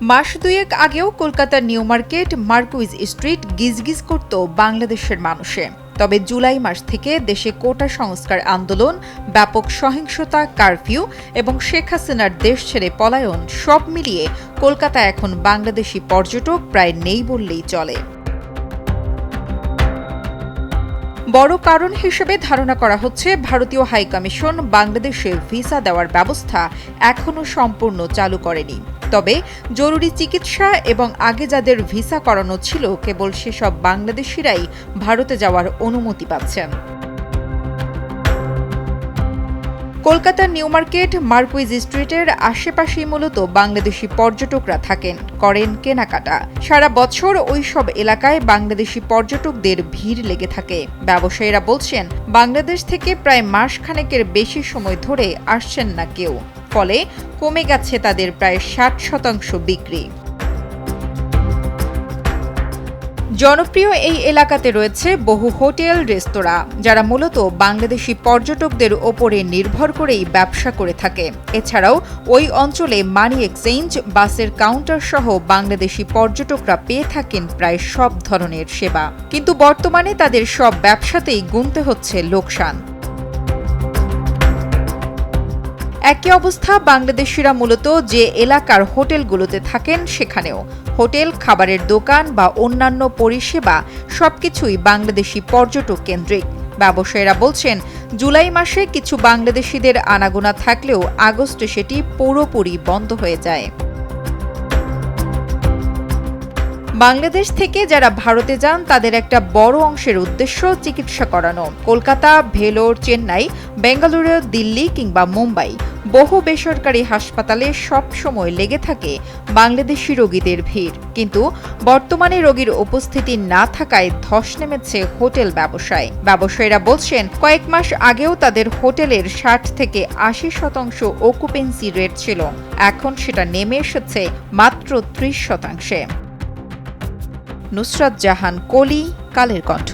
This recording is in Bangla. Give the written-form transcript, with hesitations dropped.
মাস দুয়েক আগেও কলকাতার নিউ মার্কেট, মার্কুইজ স্ট্রিট গিজগিজ করত বাংলাদেশের মানুষে। তবে জুলাই মাস থেকে দেশে কোটা সংস্কার আন্দোলন, ব্যাপক সহিংসতা, কারফিউ এবং শেখ হাসিনার দেশ ছেড়ে পলায়ন সব মিলিয়ে কলকাতা এখন বাংলাদেশি পর্যটক প্রায় নেই বললেই চলে। বড় কারণ হিসেবে ধারণা করা হচ্ছে ভারতীয় হাইকমিশন বাংলাদেশে ভিসা দেওয়ার ব্যবস্থা এখনও সম্পূর্ণ চালু করেনি। তবে জরুরি চিকিৎসা এবং আগে যাদের ভিসা করানো ছিল কেবল সেসব বাংলাদেশিরাই ভারতে যাওয়ার অনুমতি পাচ্ছেন। কলকাতার নিউ মার্কেট, মার্কুইজ স্ট্রিটের আশেপাশেই মূলত বাংলাদেশি পর্যটকরা থাকেন, করেন কেনাকাটা। সারা বছর ওই সব এলাকায় বাংলাদেশি পর্যটকদের ভিড় লেগে থাকে। ব্যবসায়ীরা বলছেন, বাংলাদেশ থেকে প্রায় মাসখানেকের বেশি সময় ধরে আসছেন না কেউ, ফলে কমে গেছে তাদের প্রায় 60% বিক্রি। জনপ্রিয় এই এলাকাতে রয়েছে বহু হোটেল, রেস্তোরাঁ, যারা মূলত বাংলাদেশি পর্যটকদের ওপরে নির্ভর করেই ব্যবসা করে থাকে। এছাড়াও ওই অঞ্চলে মানি এক্সচেঞ্জ, বাসের কাউন্টার সহ বাংলাদেশি পর্যটকরা পেয়ে থাকেন প্রায় সব ধরনের সেবা। কিন্তু বর্তমানে তাদের সব ব্যবসাতেই গুনতে হচ্ছে লোকসান। একই অবস্থা বাংলাদেশিরা মূলত যে এলাকার হোটেলগুলোতে থাকেন সেখানেও। হোটেল, খাবারের দোকান বা অন্যান্য পরিষেবা সবকিছুই বাংলাদেশি পর্যটক কেন্দ্রিক। ব্যবসায়ীরা বলছেন, জুলাই মাসে কিছু বাংলাদেশিদের আনাগোনা থাকলেও আগস্টে সেটি পুরোপুরি বন্ধ হয়ে যায়। বাংলাদেশ থেকে যারা ভারতে যান তাদের একটা বড় অংশের উদ্দেশ্য চিকিৎসা করানো। কলকাতা, ভেলোর, চেন্নাই, বেঙ্গালুরু, দিল্লি কিংবা মুম্বাই বহু বেসরকারি হাসপাতালে সব সময় লেগে থাকে বাংলাদেশি রোগীদের ভিড়। কিন্তু বর্তমানে রোগীর উপস্থিতি না থাকায় ধস নেমেছে হোটেল ব্যবসায়। ব্যবসায়ীরা বলছেন, কয়েক মাস আগেও তাদের হোটেলের 60 থেকে 80% অকুপেন্সি রেট ছিল, এখন সেটা নেমে এসেছে মাত্র 30%। নুসরাত জাহান কলি, কালের কণ্ঠ।